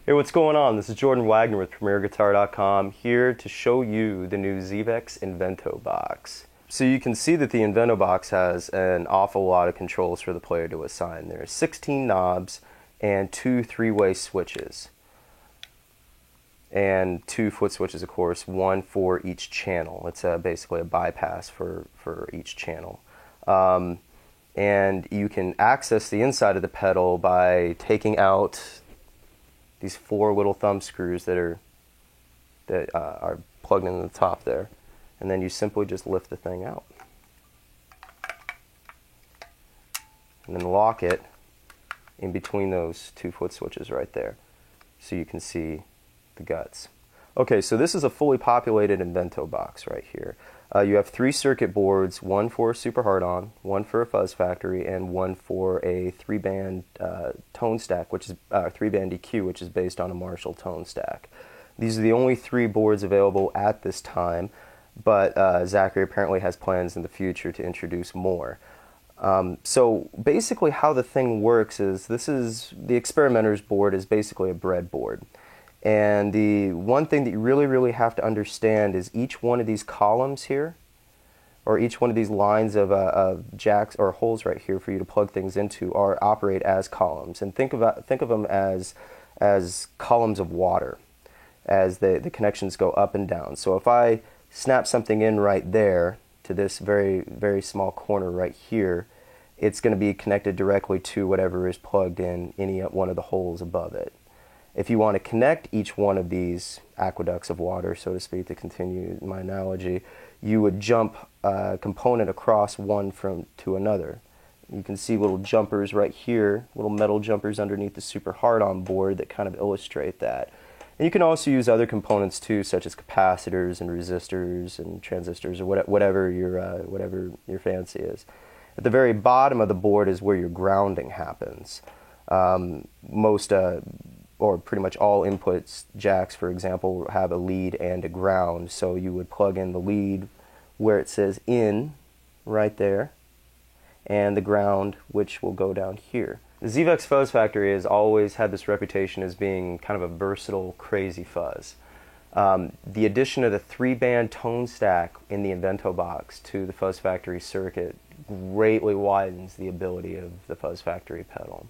Hey, what's going on? This is Jordan Wagner with PremierGuitar.com, here to show you the new Zvex Invento box. So you can see that the Invento box has an awful lot of controls for the player to assign. There are 16 knobs and 2 three-way switches. And 2 foot switches, of course, 1 for each channel. It's basically a bypass for each channel. And you can access the inside of the pedal by taking out these 4 little thumb screws that are plugged into the top there, and then you simply just lift the thing out and then lock it in between those 2 foot switches right there, so you can see the guts. Okay, so this is a fully populated Invento box right here. You have 3 circuit boards, 1 for a Super Hard-On, 1 for a Fuzz Factory, and 1 for a 3-band tone stack, which is 3-band EQ, which is based on a Marshall tone stack. These are the only 3 boards available at this time, but Zachary apparently has plans in the future to introduce more. So basically how the thing works is, the experimenter's board is basically a breadboard. And the one thing that you really have to understand is each one of these columns here, or each one of these lines of jacks or holes right here for you to plug things into, operate as columns. And think of them as columns of water, as the connections go up and down. So if I snap something in right there to this very small corner right here, it's going to be connected directly to whatever is plugged in any one of the holes above it. If you want to connect each one of these aqueducts of water, so to speak, to continue my analogy, you would jump a component across one to another. You can see little jumpers right here, little metal jumpers underneath the Super Hard-On board that kind of illustrate that. And you can also use other components too, such as capacitors and resistors and transistors, or whatever your fancy is. At the very bottom of the board is where your grounding happens. Or pretty much all inputs jacks, for example, have a lead and a ground. So you would plug in the lead where it says in, right there, and the ground, which will go down here. The Zvex Fuzz Factory has always had this reputation as being kind of a versatile, crazy fuzz. The addition of the 3-band tone stack in the Invento box to the Fuzz Factory circuit greatly widens the ability of the Fuzz Factory pedal.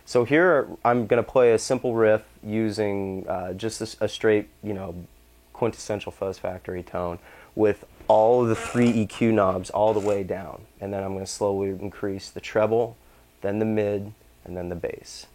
So here I'm going to play a simple riff using just a straight, quintessential Fuzz Factory tone with all of the 3 EQ knobs all the way down. And then I'm going to slowly increase the treble, then the mid, and then the bass.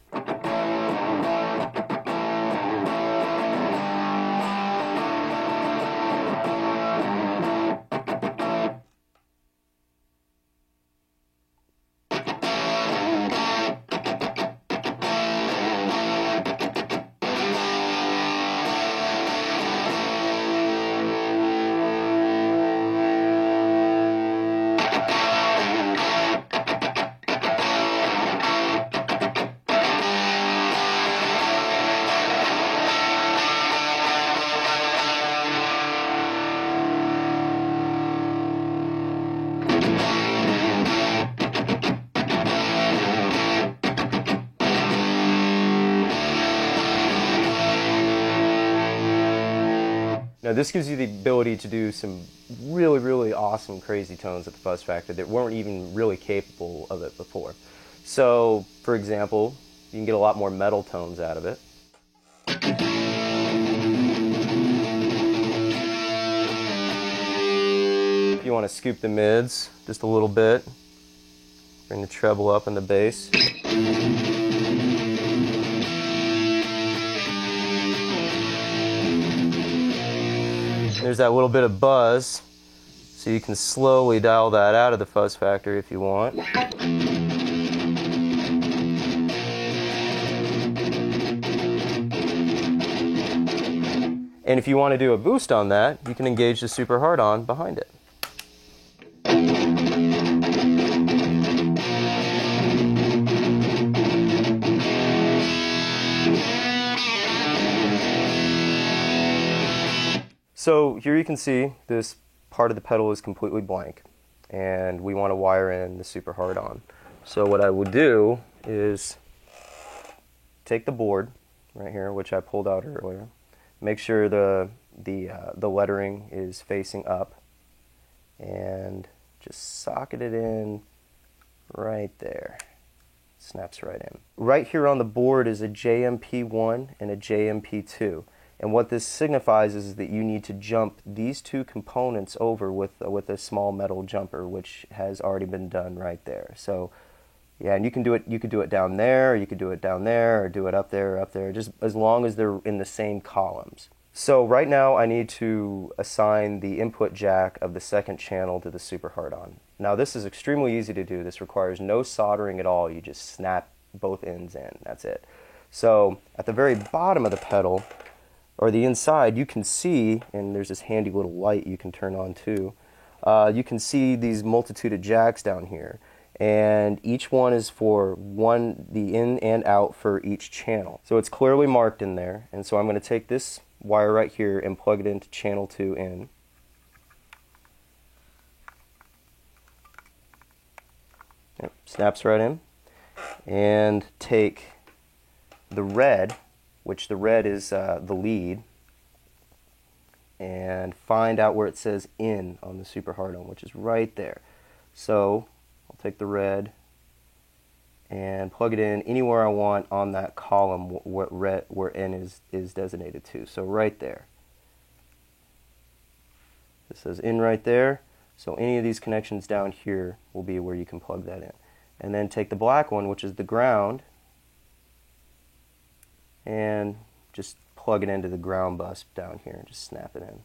Now this gives you the ability to do some really awesome, crazy tones at the Fuzz Factory that weren't even really capable of it before. So, for example, you can get a lot more metal tones out of it. If you want to scoop the mids just a little bit, bring the treble up and the bass. There's that little bit of buzz, so you can slowly dial that out of the Fuzz Factory if you want. And if you want to do a boost on that, you can engage the Super Hard-On behind it. So here you can see this part of the pedal is completely blank, and we want to wire in the Super Hard-On. So what I would do is take the board right here, which I pulled out earlier. Make sure the lettering is facing up, and just socket it in right there. Snaps right in. Right here on the board is a JMP1 and a JMP2. And what this signifies is that you need to jump these two components over with a small metal jumper, which has already been done right there. So yeah, and you can do it. You could do it down there, or you could do it down there, or do it up there, or up there, just as long as they're in the same columns. So right now I need to assign the input jack of the second channel to the Super Hard-On. Now this is extremely easy to do. This requires no soldering at all. You just snap both ends in. That's it. So at the very bottom of the pedal, or the inside, you can see, and there's this handy little light you can turn on too, you can see these multitude of jacks down here. And each one is for the in and out for each channel. So it's clearly marked in there. And so I'm going to take this wire right here and plug it into channel 2 in. Yep, snaps right in. And take the red, which the red is the lead, and find out where it says in on the Super Hard-On, which is right there. So I'll take the red and plug it in anywhere I want on that column where N is designated to. So right there. It says in right there. So any of these connections down here will be where you can plug that in. And then take the black one, which is the ground, and just plug it into the ground bus down here and just snap it in.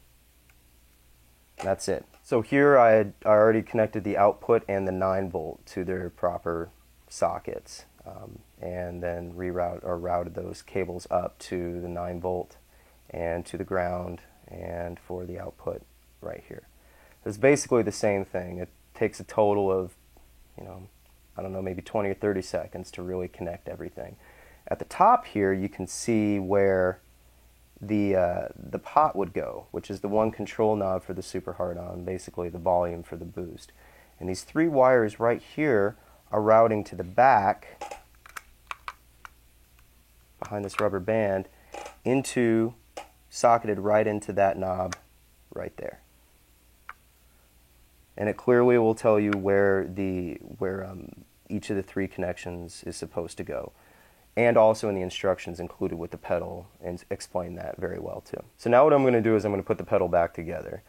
That's it. So here I already connected the output and the 9-volt to their proper sockets, and then routed those cables up to the 9-volt and to the ground and for the output right here. It's basically the same thing. It takes a total of, I don't know, maybe 20 or 30 seconds to really connect everything. At the top here, you can see where the pot would go, which is the one control knob for the Super Hard-On, basically the volume for the boost. And these 3 wires right here are routing to the back, behind this rubber band, socketed right into that knob right there. And it clearly will tell you where each of the 3 connections is supposed to go. And also in the instructions included with the pedal, and explain that very well too. So now what I'm going to do is I'm going to put the pedal back together.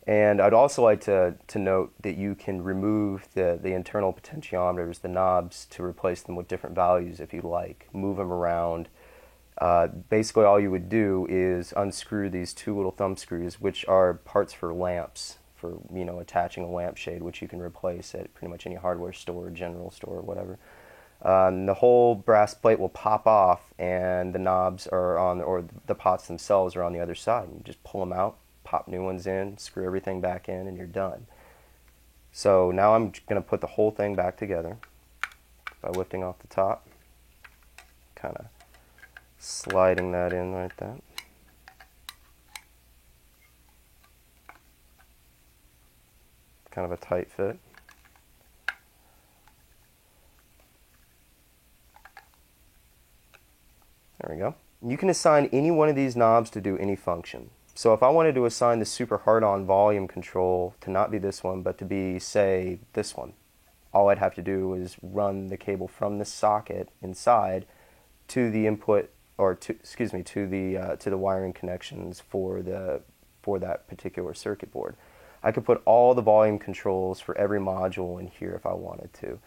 And I'd also like to note that you can remove the internal potentiometers, the knobs, to replace them with different values if you like. Move them around. Basically all you would do is unscrew these 2 little thumb screws, which are parts for lamps, for attaching a lampshade, which you can replace at pretty much any hardware store, general store, or whatever. The whole brass plate will pop off, and the knobs are on, or the pots themselves are on the other side. You just pull them out, pop new ones in, screw everything back in, and you're done. So now I'm going to put the whole thing back together by lifting off the top, kind of sliding that in like that. Kind of a tight fit. There we go. You can assign any one of these knobs to do any function. So if I wanted to assign the Super Hard-On volume control to not be this one, but to be, say, this one, all I'd have to do is run the cable from the socket inside to the input, or to the wiring connections for that particular circuit board. I could put all the volume controls for every module in here if I wanted to.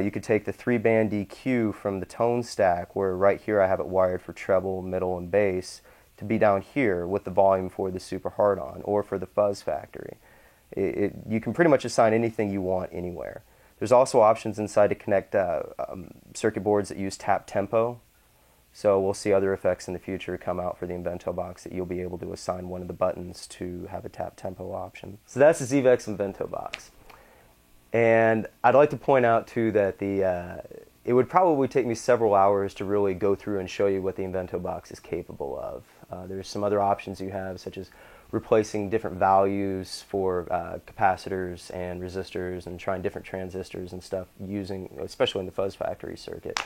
You could take the 3-band EQ from the tone stack, where right here I have it wired for treble, middle, and bass, to be down here with the volume for the Super Hard-On or for the Fuzz Factory. You can pretty much assign anything you want anywhere. There's also options inside to connect circuit boards that use tap tempo. So we'll see other effects in the future come out for the Invento box that you'll be able to assign one of the buttons to have a tap tempo option. So that's the ZVEX Invento box. And I'd like to point out too that it would probably take me several hours to really go through and show you what the Invento box is capable of. There's some other options you have, such as replacing different values for capacitors and resistors and trying different transistors and stuff using, especially in the Fuzz Factory circuit,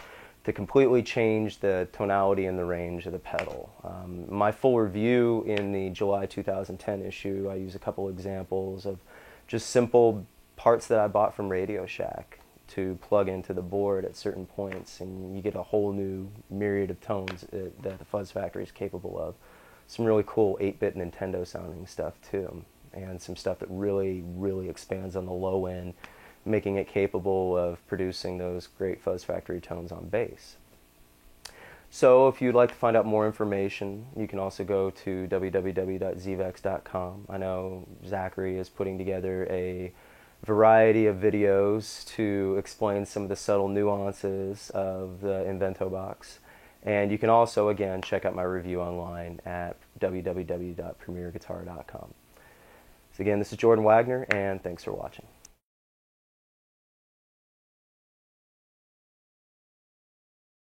to completely change the tonality and the range of the pedal. My full review in the July 2010 issue, I use a couple examples of just simple parts that I bought from Radio Shack to plug into the board at certain points, and you get a whole new myriad of tones that the Fuzz Factory is capable of. Some really cool 8-bit Nintendo sounding stuff too, and some stuff that really, really expands on the low end, making it capable of producing those great Fuzz Factory tones on bass. So if you'd like to find out more information, you can also go to www.zvex.com. I know Zachary is putting together a variety of videos to explain some of the subtle nuances of the Invento box. And you can also, again, check out my review online at www.premierguitar.com. So again, this is Jordan Wagner, and thanks for watching.